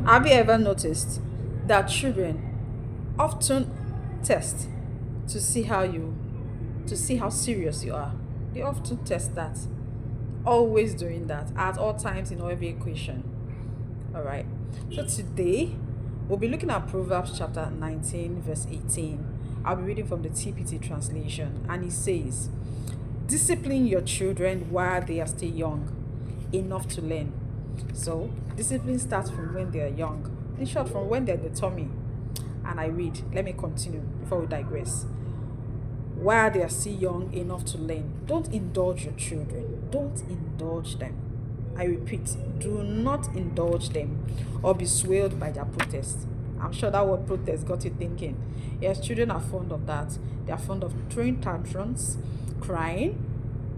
Have you ever noticed that children often test to see how you to see how serious you are? They often test that. Always doing that at all times in every equation. All right. So today we'll be looking at Proverbs chapter 19, verse 18. I'll be reading from the TPT translation, and it says, discipline your children while they are still young, enough to learn. So, discipline starts from when they are young. In short, from when they're in the tummy. And I read, let me continue before we digress. While they are still young enough to learn, don't indulge your children. Don't indulge them. I repeat, do not indulge them or be swayed by their protest. I'm sure that word protest got you thinking. Yes, children are fond of that. They are fond of throwing tantrums, crying,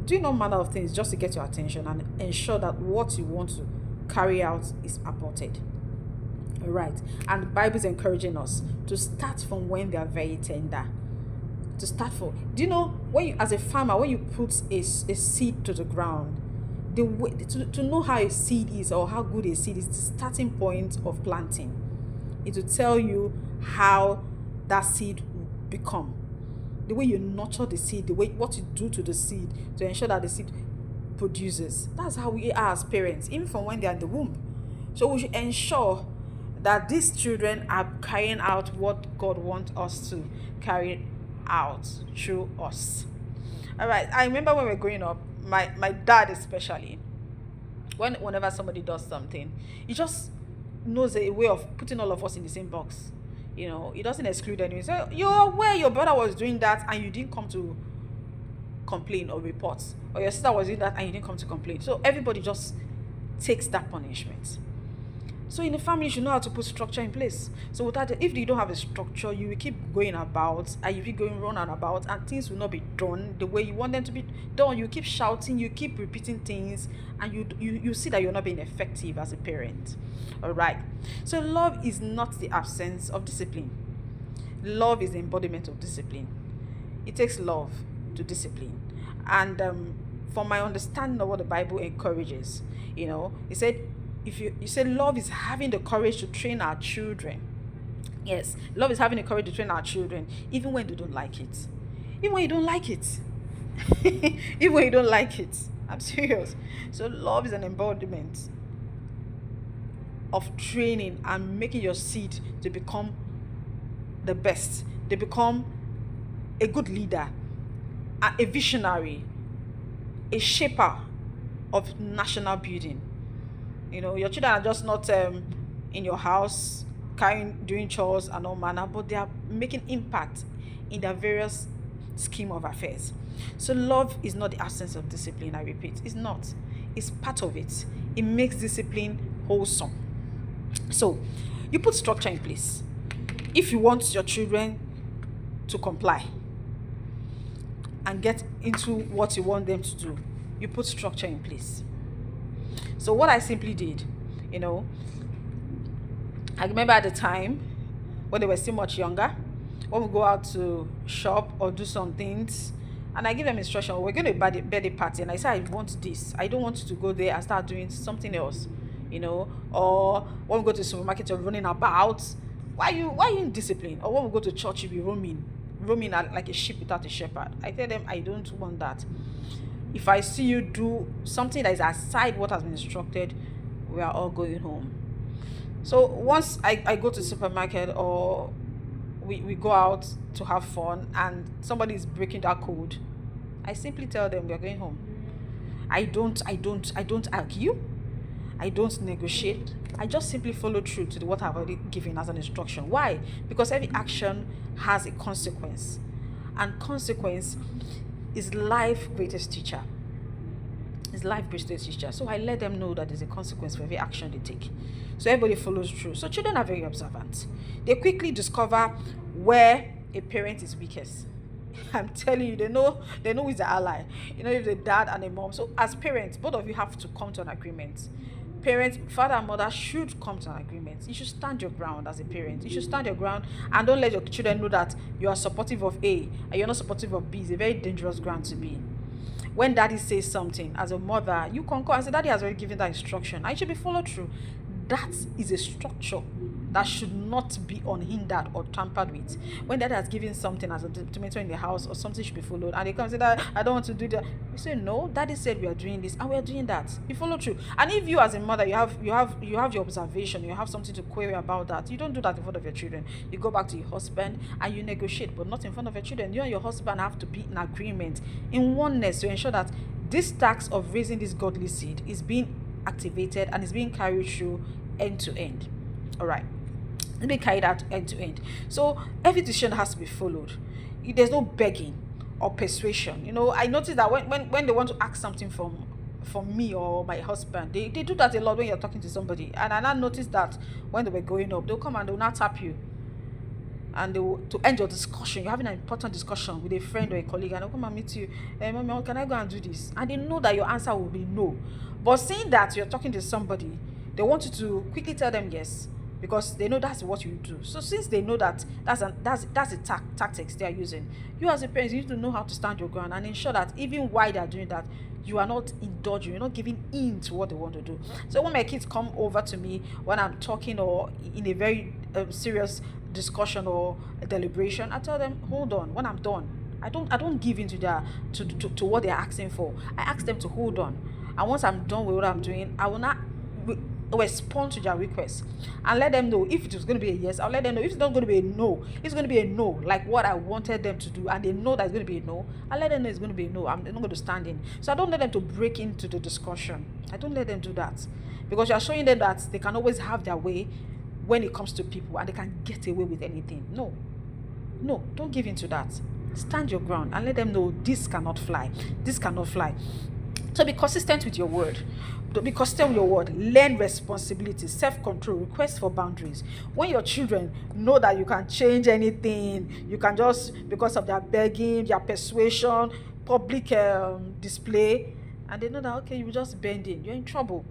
doing all manner of things just to get your attention and ensure that what you want to carry out is aborted. All right. And the Bible is encouraging us to start from when they are very tender. To start for, do you know, when you, as a farmer, when you put a seed to the ground, the way to know how a seed is or how good a seed is, the starting point of planting, it will tell you how that seed will become. The way you nurture the seed, the way what you do to the seed to ensure that the seed produces. That's how we are as parents, even from when they are in the womb. So we should ensure that these children are carrying out what God wants us to carry out through us. All right. I remember when we were growing up, my dad especially, whenever somebody does something, he just knows a way of putting all of us in the same box. He doesn't exclude anyone. So you're aware your brother was doing that and you didn't come to complain or report, or your sister was doing that and you didn't come to complain. So everybody just takes that punishment. So in the family, you should know how to put structure in place. So without if you don't have a structure, you will keep going about and you keep going round and about, and things will not be done the way you want them to be done. You keep shouting, you keep repeating things, and you see that you're not being effective as a parent. All right. So love is not the absence of discipline. Love is the embodiment of discipline. It takes love to discipline, and from my understanding of what the Bible encourages, it said, if you say love is having the courage to train our children. Yes, love is having the courage to train our children even when they don't like it. Even when you don't like it. Even when you don't like it. I'm serious. So love is an embodiment of training and making your seed to become the best. They become a good leader, a visionary, a shaper of national building. Your children are just not in your house doing chores and all manner, but they are making impact in their various scheme of affairs. So love is not the absence of discipline. I repeat, it's not. It's part of it. It makes discipline wholesome. So you put structure in place. If you want your children to comply and get into what you want them to do, you put structure in place. So what I simply did, I remember at the time when they were still much younger, when we go out to shop or do some things, and I give them instruction, we're going to birthday party, and I say I want this. I don't want you to go there and start doing something else, or when we go to the supermarket, you're running about. Why are you in discipline? Or when we go to church, you'll be roaming like a sheep without a shepherd. I tell them I don't want that. If I see you do something that is aside what has been instructed, we are all going home. So once I go to the supermarket or we go out to have fun and somebody is breaking that code, I simply tell them we are going home. I don't argue. I don't negotiate. I just simply follow through to what I've already given as an instruction. Why? Because every action has a consequence. And consequence is life's greatest teacher. So I let them know that there's a consequence for every action they take. So everybody follows through. So children are very observant. They quickly discover where a parent is weakest. I'm telling you, they know who is the ally. If the dad and the mom. So as parents, both of you have to come to an agreement. Parents, father and mother should come to an agreement. You should stand your ground as a parent. You should stand your ground and don't let your children know that you are supportive of A and you're not supportive of B. It's a very dangerous ground to be. When daddy says something, as a mother, you concur and say, daddy has already given that instruction. I should be followed through. That is a structure that should not be unhindered or tampered with. When dad has given something as a tomato in the house, or something should be followed, and they come and say that I don't want to do that, you say no, daddy said we are doing this and we are doing that. You follow through. And if you as a mother, you have your observation, you have something to query about that, you don't do that in front of your children. You go back to your husband and you negotiate, but not in front of your children. You and your husband have to be in agreement, in oneness, to ensure that this task of raising this godly seed is being activated and is being carried through end to end. All right, be carried out end to end. So every decision has to be followed. There's no begging or persuasion. I noticed that when they want to ask something from me or my husband, they do that a lot when you're talking to somebody. And I now noticed that when they were growing up, they'll come and they'll not tap you, and to end your discussion. You're having an important discussion with a friend or a colleague, and they'll come and meet you. Mommy, can I go and do this? And they know that your answer will be no. But seeing that you're talking to somebody, they want you to quickly tell them yes, because they know that's what you do. So since they know that that's the tactics they are using, you as a parent, you need to know how to stand your ground and ensure that even while they are doing that, you are not indulging, you're not giving in to what they want to do. So when my kids come over to me when I'm talking, or in a very serious discussion or deliberation, I tell them, hold on. When I'm done, I don't give in to their to what they're asking for. I ask them to hold on, and once I'm done with what I'm doing, I will not respond to their requests and let them know. If it is going to be a yes, I'll let them know. If it's not going to be a no, it's going to be a no, like what I wanted them to do, and they know that it's going to be a no, I'll let them know it's going to be a no. I'm not going to stand in. So I don't let them to break into the discussion. I don't let them do that, because you're showing them that they can always have their way when it comes to people, and they can get away with anything. No, don't give in to that. Stand your ground and let them know this cannot fly. This cannot fly. So be consistent with your word. Be consistent with your word. Learn responsibility, self-control, request for boundaries. When your children know that you can change anything, you can just, because of their begging, their persuasion, public display, and they know that, okay, you just bend in, you're in trouble.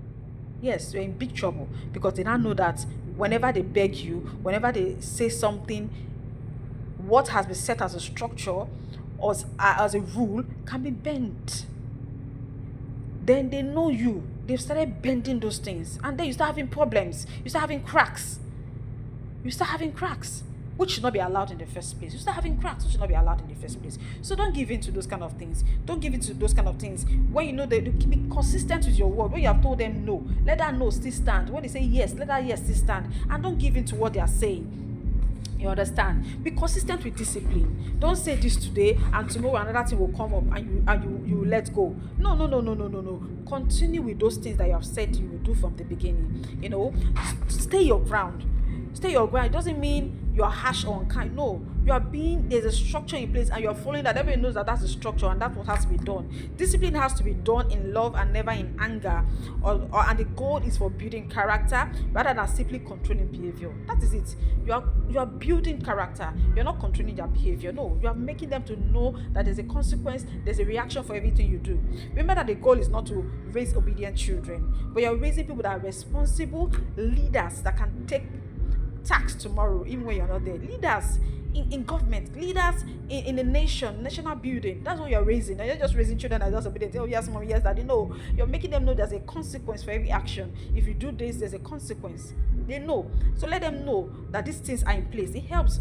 Yes, you're in big trouble, because they now know that whenever they beg you, whenever they say something, what has been set as a structure or as a rule can be bent. Then they know you. They've started bending those things. And then you start having problems. You start having cracks. Which should not be allowed in the first place. You start having cracks, which should not be allowed in the first place. So don't give in to those kind of things. Don't give in to those kind of things. When you know that, be consistent with your word. When you have told them no, let that no still stand. When they say yes, let that yes still stand. And don't give in to what they are saying. You understand? Be consistent with discipline. Don't say this today and tomorrow another thing will come up and you let go. No. Continue with those things that you have said you will do from the beginning. Stay your ground. It doesn't mean you are harsh or unkind. No, there's a structure in place, and you're following that. Everybody knows that that's the structure, and that's what has to be done. Discipline has to be done in love and never in anger, and the goal is for building character rather than simply controlling behavior. That is it. You are building character. You're not controlling their behavior. No, you are making them to know that there's a consequence, there's a reaction for everything you do. Remember that the goal is not to raise obedient children, but you're raising people that are responsible leaders that can take tax tomorrow, even when you're not there. Leaders in government, leaders in the national building. That's what you're raising. You're just raising children that are just obedient. Oh yes, mom, yes, daddy. No, you're making them know there's a consequence for every action. If you do this, there's a consequence. They know. So let them know that these things are in place. It helps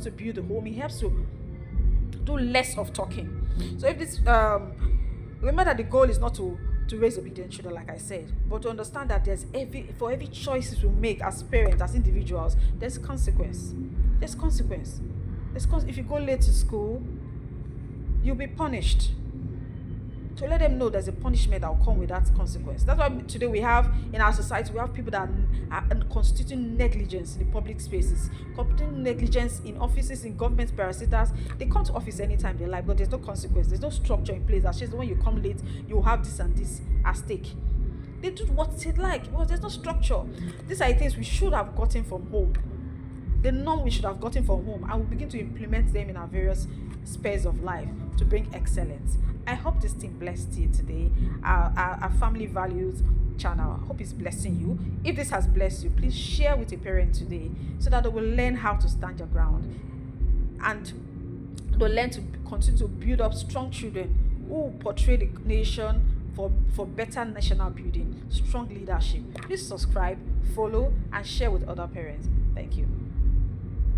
to build a home. It helps to do less of talking. So if this remember that the goal is not to raise obedient children, like I said, but to understand that for every choices we make as parents, as individuals, there's consequence. If you go late to school, you'll be punished. So let them know there's a punishment that will come with that consequence. That's why today we have, in our society, we have people that are constituting negligence in the public spaces, constituting negligence in offices, in government parasitas. They come to office anytime they like, but there's no consequence. There's no structure in place that says when you come late, you will have this and this at stake. They do what they like because there's no structure. These are things we should have gotten from home. The norm we should have gotten from home, and we begin to implement them in our various spheres of life to bring excellence. I hope this thing blessed you today. Our family values channel, I hope it's blessing you. If this has blessed you, please share with a parent today so that they will learn how to stand your ground, and they'll learn to continue to build up strong children who portray the nation for better national building, strong leadership. Please subscribe, follow, and share with other parents. Thank you.